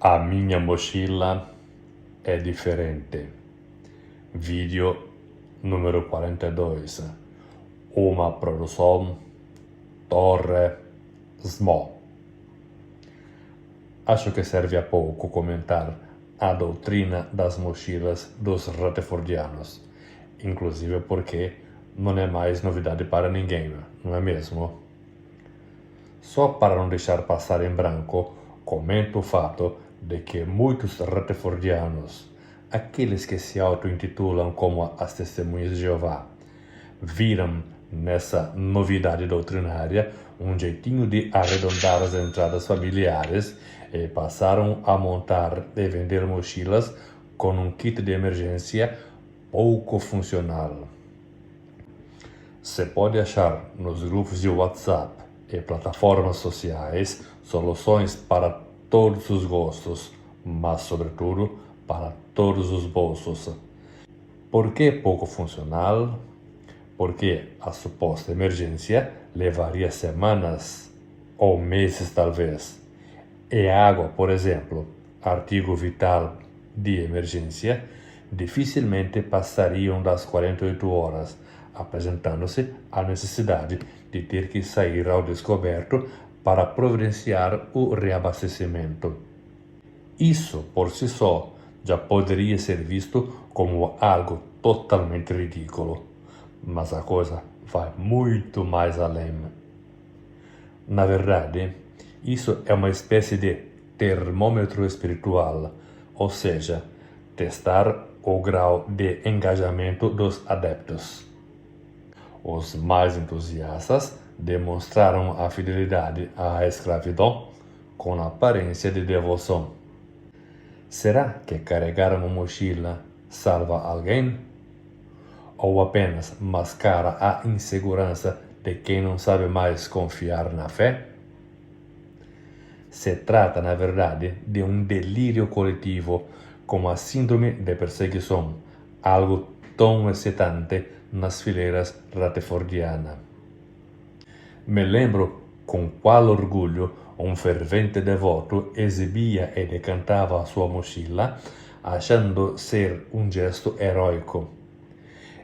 A minha mochila é diferente. Vídeo número 42. Uma produção Torre Small. Acho que serve a pouco comentar a doutrina das mochilas dos Rutherfordianos, inclusive porque não é mais novidade para ninguém, não é mesmo? Só para não deixar passar em branco, comento o fato de que muitos Rutherfordianos, aqueles que se auto-intitulam como as Testemunhas de Jeová, viram nessa novidade doutrinária um jeitinho de arredondar as entradas familiares e passaram a montar e vender mochilas com um kit de emergência pouco funcional. Se pode achar nos grupos de WhatsApp e plataformas sociais soluções para todos os gostos, mas sobretudo para todos os bolsos. Por que pouco funcional? Porque a suposta emergência levaria semanas ou meses talvez. E a água, por exemplo, artigo vital de emergência, dificilmente passariam das 48 horas, apresentando-se a necessidade de ter que sair ao descoberto para providenciar o reabastecimento. Isso, por si só, já poderia ser visto como algo totalmente ridículo. Mas a coisa vai muito mais além. Na verdade, isso é uma espécie de termômetro espiritual, ou seja, testar o grau de engajamento dos adeptos. Os mais entusiastas demonstraram a fidelidade à escravidão com aparência de devoção. Será que carregar uma mochila salva alguém? Ou apenas mascara a insegurança de quem não sabe mais confiar na fé? Se trata, na verdade, de um delírio coletivo, como a síndrome de perseguição, algo tão excitante nas fileiras Rutherfordianas. Me lembro com qual orgulho um fervente devoto exibia e decantava a sua mochila, achando ser um gesto heróico.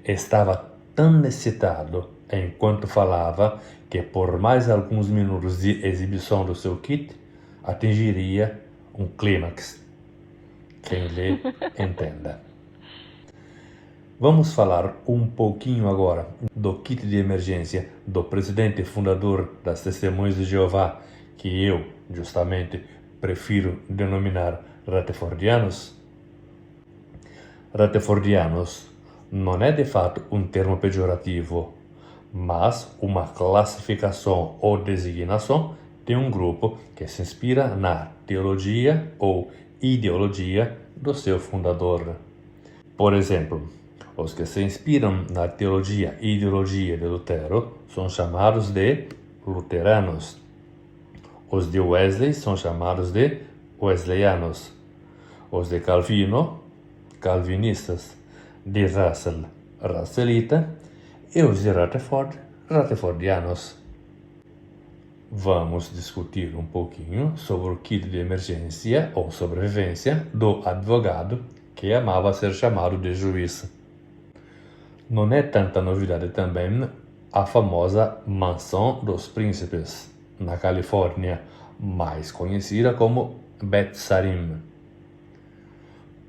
Estava tão excitado enquanto falava que por mais alguns minutos de exibição do seu kit, atingiria um clímax. Quem lê, entenda. Vamos falar um pouquinho agora do kit de emergência do presidente fundador das Testemunhas de Jeová, que eu, justamente, prefiro denominar Rutherfordianos. Rutherfordianos não é de fato um termo pejorativo, mas uma classificação ou designação de um grupo que se inspira na teologia ou ideologia do seu fundador. Por exemplo, os que se inspiram na teologia e ideologia de Lutero são chamados de luteranos. Os de Wesley são chamados de wesleyanos. Os de Calvino, calvinistas. De Russell, Russellita, e os de Rutherford, Rutherfordianos. Vamos discutir um pouquinho sobre o kit de emergência ou sobrevivência do advogado que amava ser chamado de juiz. Não é tanta novidade também a famosa Mansão dos Príncipes, na Califórnia, mais conhecida como Beth Sarim.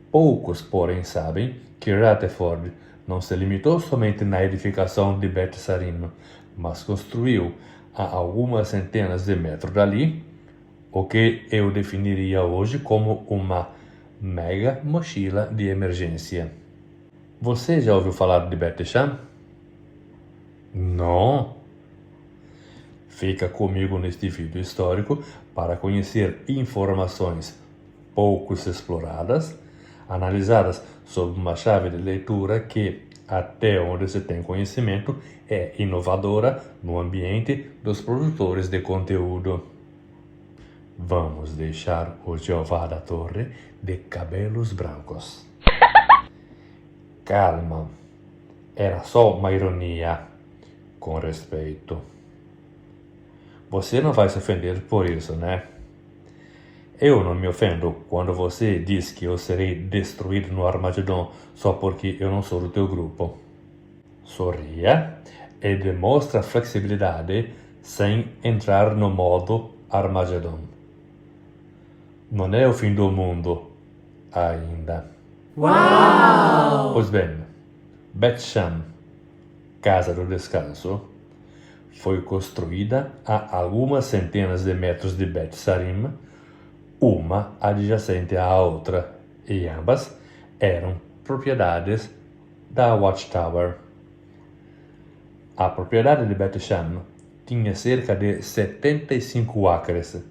Poucos, porém, sabem que Rutherford não se limitou somente na edificação de Beth Sarim, mas construiu a algumas centenas de metros dali o que eu definiria hoje como uma mega mochila de emergência. Você já ouviu falar de Beth Cham? Não? Fica comigo neste vídeo histórico para conhecer informações pouco exploradas, analisadas sob uma chave de leitura que, até onde se tem conhecimento, é inovadora no ambiente dos produtores de conteúdo. Vamos deixar o Jeová da Torre de cabelos brancos. Calma, era só uma ironia, com respeito. Você não vai se ofender por isso, né? Eu não me ofendo quando você diz que eu serei destruído no Armagedon só porque eu não sou do teu grupo. Sorria e demonstra flexibilidade sem entrar no modo Armagedon. Não é o fim do mundo ainda. Uau! Pois bem, Bet Shan, Casa do Descanso, foi construída a algumas centenas de metros de Bet Sarim, uma adjacente à outra, e ambas eram propriedades da Watchtower. A propriedade de Bet Shan tinha cerca de 75 acres.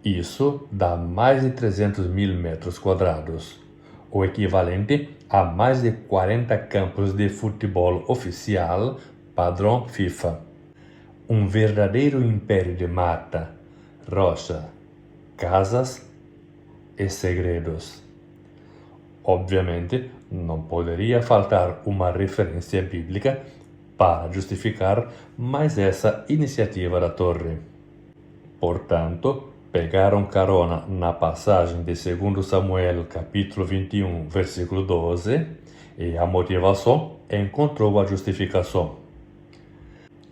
Isso dá mais de 300 mil metros quadrados, o equivalente a mais de 40 campos de futebol oficial padrão FIFA. Um verdadeiro império de mata, rocha, casas e segredos. Obviamente, não poderia faltar uma referência bíblica para justificar mais essa iniciativa da torre. Portanto, pegaram carona na passagem de 2 Samuel, capítulo 21, versículo 12, e a motivação encontrou a justificação.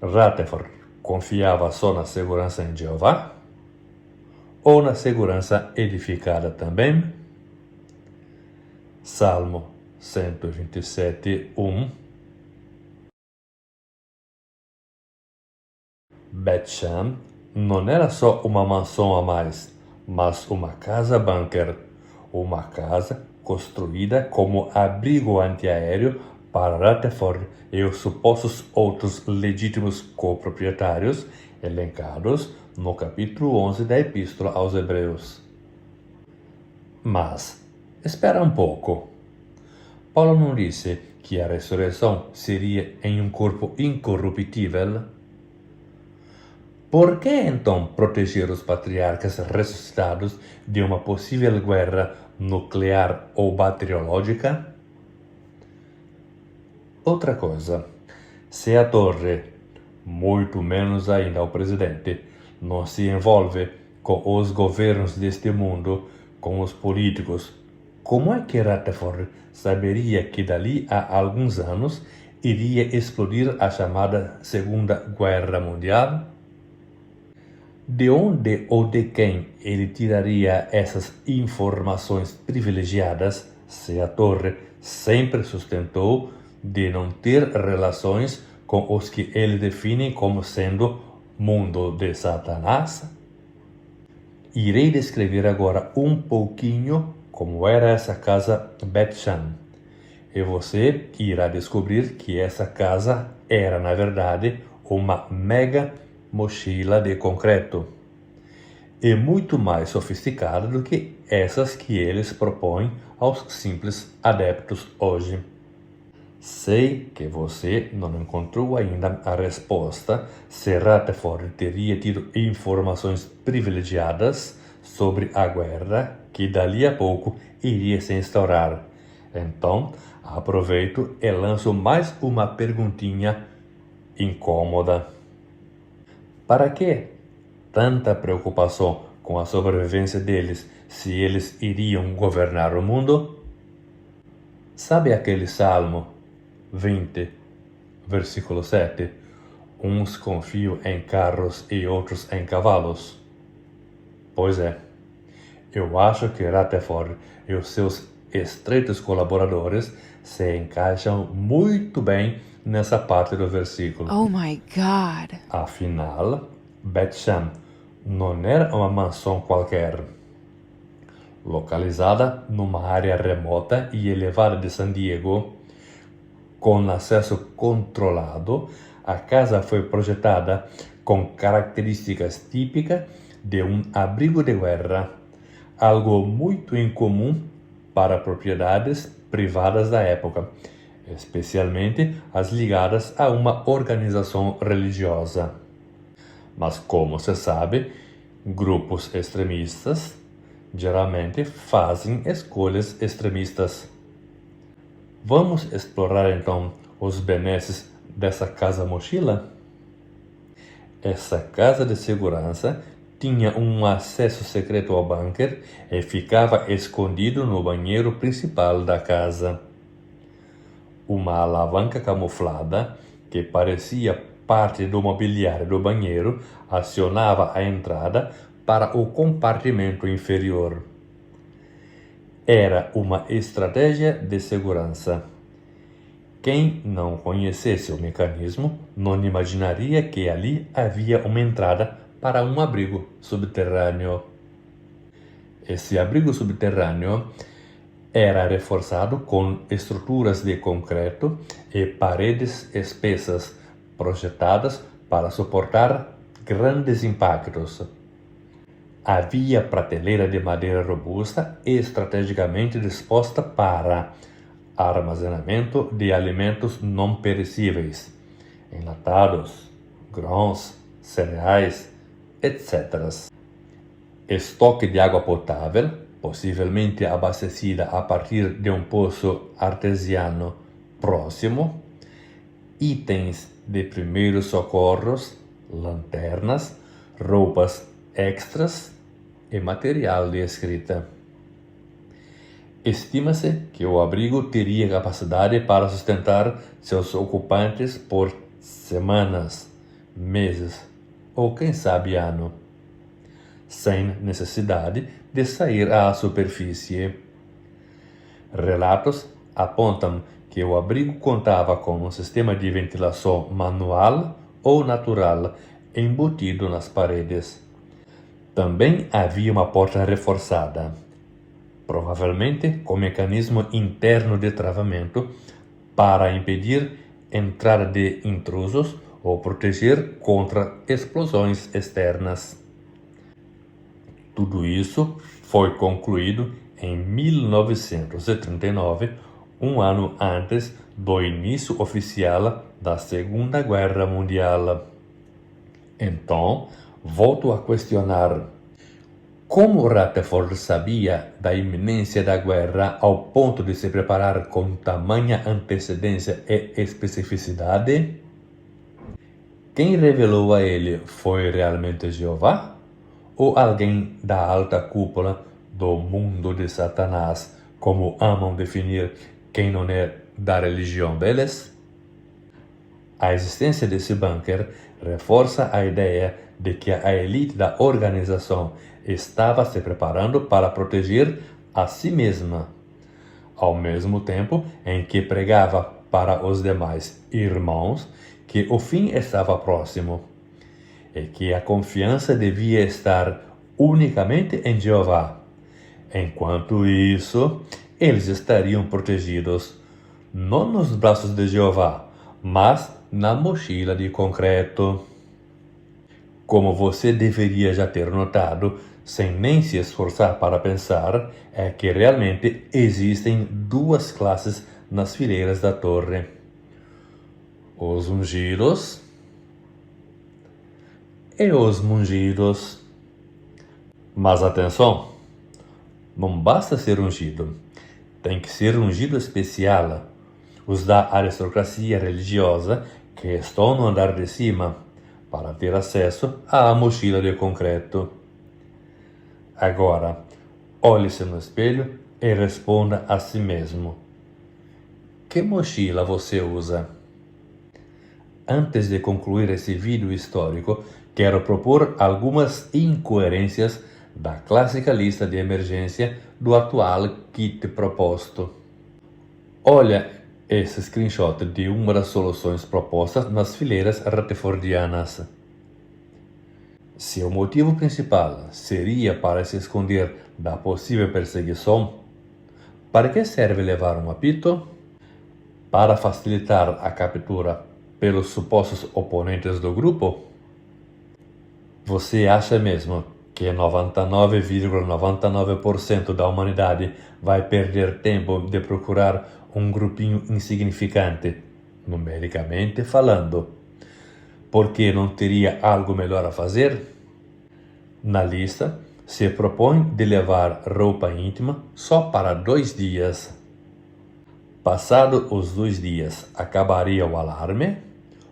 Rutherford confiava só na segurança em Jeová? Ou na segurança edificada também? Salmo 127, 1. Bet Shan não era só uma mansão a mais, mas uma casa bunker, uma casa construída como abrigo antiaéreo para Rutherford e os supostos outros legítimos coproprietários elencados no capítulo 11 da Epístola aos Hebreus. Mas, espera um pouco. Paulo não disse que a ressurreição seria em um corpo incorruptível? Por que então proteger os patriarcas ressuscitados de uma possível guerra nuclear ou bacteriológica? Outra coisa, se a torre, muito menos ainda o presidente, não se envolve com os governos deste mundo, com os políticos, como é que Rutherford saberia que dali a alguns anos iria explodir a chamada Segunda Guerra Mundial? De onde ou de quem ele tiraria essas informações privilegiadas se a torre sempre sustentou de não ter relações com os que ele define como sendo mundo de Satanás? Irei descrever agora um pouquinho como era essa casa Bet Shan, e você irá descobrir que essa casa era, na verdade, uma mega mochila de concreto, e muito mais sofisticada do que essas que eles propõem aos simples adeptos hoje. Sei que você não encontrou ainda a resposta se Rutherford teria tido informações privilegiadas sobre a guerra que dali a pouco iria se instaurar. Então, aproveito e lanço mais uma perguntinha incômoda. Para que tanta preocupação com a sobrevivência deles se eles iriam governar o mundo? Sabe aquele Salmo 20, versículo 7? Uns confiam em carros e outros em cavalos. Pois é, eu acho que Rutherford e os seus estreitos colaboradores se encaixam muito bem nessa parte do versículo. Oh my God! Afinal, Bet Shan não era uma mansão qualquer. Localizada numa área remota e elevada de San Diego, com acesso controlado, a casa foi projetada com características típicas de um abrigo de guerra, algo muito incomum para propriedades privadas da época, especialmente as ligadas a uma organização religiosa. Mas, como se sabe, grupos extremistas geralmente fazem escolhas extremistas. Vamos explorar então os benesses dessa casa mochila? Essa casa de segurança tinha um acesso secreto ao bunker e ficava escondido no banheiro principal da casa. Uma alavanca camuflada, que parecia parte do mobiliário do banheiro, acionava a entrada para o compartimento inferior. Era uma estratégia de segurança. Quem não conhecesse o mecanismo não imaginaria que ali havia uma entrada para um abrigo subterrâneo. Esse abrigo subterrâneo era reforçado com estruturas de concreto e paredes espessas projetadas para suportar grandes impactos. Havia prateleira de madeira robusta estrategicamente disposta para armazenamento de alimentos não perecíveis, enlatados, grãos, cereais, etc. Estoque de água potável, possivelmente abastecida a partir de um poço artesiano próximo, itens de primeiros socorros, lanternas, roupas extras e material de escrita. Estima-se que o abrigo teria capacidade para sustentar seus ocupantes por semanas, meses ou quem sabe ano, sem necessidade de sair à superfície. Relatos apontam que o abrigo contava com um sistema de ventilação manual ou natural embutido nas paredes. Também havia uma porta reforçada, provavelmente com mecanismo interno de travamento para impedir entrada de intrusos ou proteger contra explosões externas. Tudo isso foi concluído em 1939, um ano antes do início oficial da Segunda Guerra Mundial. Então, volto a questionar: como Rutherford sabia da iminência da guerra ao ponto de se preparar com tamanha antecedência e especificidade? Quem revelou a ele foi realmente Jeová? Ou alguém da alta cúpula do mundo de Satanás, como amam definir quem não é da religião deles? A existência desse bunker reforça a ideia de que a elite da organização estava se preparando para proteger a si mesma, ao mesmo tempo em que pregava para os demais irmãos que o fim estava próximo e que a confiança devia estar unicamente em Jeová. Enquanto isso, eles estariam protegidos não nos braços de Jeová, mas na mochila de concreto. Como você deveria já ter notado, sem nem se esforçar para pensar, é que realmente existem duas classes nas fileiras da torre: os ungidos e os mungidos. Mas atenção, não basta ser ungido, tem que ser ungido especial, os da aristocracia religiosa que estão no andar de cima, para ter acesso à mochila de concreto. Agora, olhe-se no espelho e responda a si mesmo: que mochila você usa? Antes de concluir esse vídeo histórico, quero propor algumas incoerências da clássica lista de emergência do atual kit proposto. Olha esse screenshot de uma das soluções propostas nas fileiras rutherfordianas. Se o motivo principal seria para se esconder da possível perseguição, para que serve levar um apito? Para facilitar a captura pelos supostos oponentes do grupo? Você acha mesmo que 99,99% da humanidade vai perder tempo de procurar um grupinho insignificante, numericamente falando, porque não teria algo melhor a fazer? Na lista, se propõe de levar roupa íntima só para 2 dias. Passado os 2 dias, acabaria o alarme?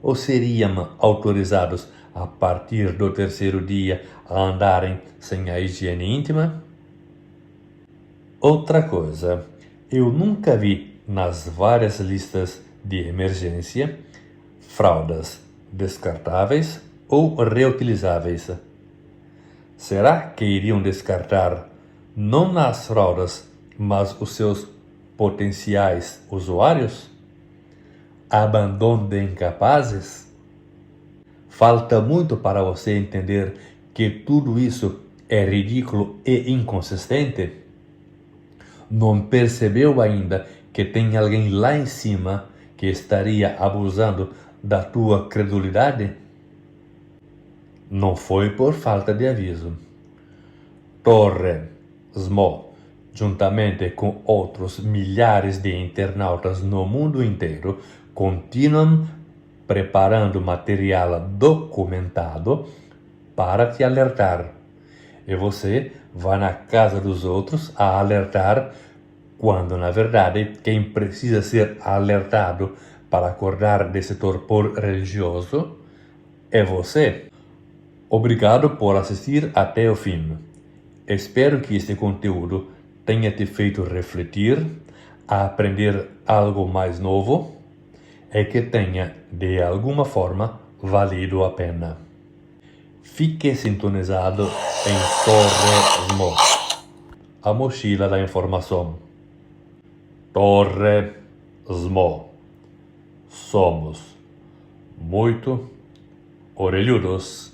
Ou seriam autorizados a partir do terceiro dia a andarem sem a higiene íntima? Outra coisa, eu nunca vi nas várias listas de emergência fraldas descartáveis ou reutilizáveis. Será que iriam descartar não as fraldas, mas os seus potenciais usuários? Abandono de incapazes? Falta muito para você entender que tudo isso é ridículo e inconsistente? Não percebeu ainda que tem alguém lá em cima que estaria abusando da tua credulidade? Não foi por falta de aviso. Torre Smo, juntamente com outros milhares de internautas no mundo inteiro, continuam preparando material documentado para te alertar. E você vai na casa dos outros a alertar, quando na verdade quem precisa ser alertado para acordar desse torpor religioso é você. Obrigado por assistir até o fim. Espero que este conteúdo tenha te feito refletir, aprender algo mais novo e que tenha, de alguma forma, valido a pena. Fique sintonizado em Torre Mo, a mochila da informação. Torre Smo. Somos muito orelhudos.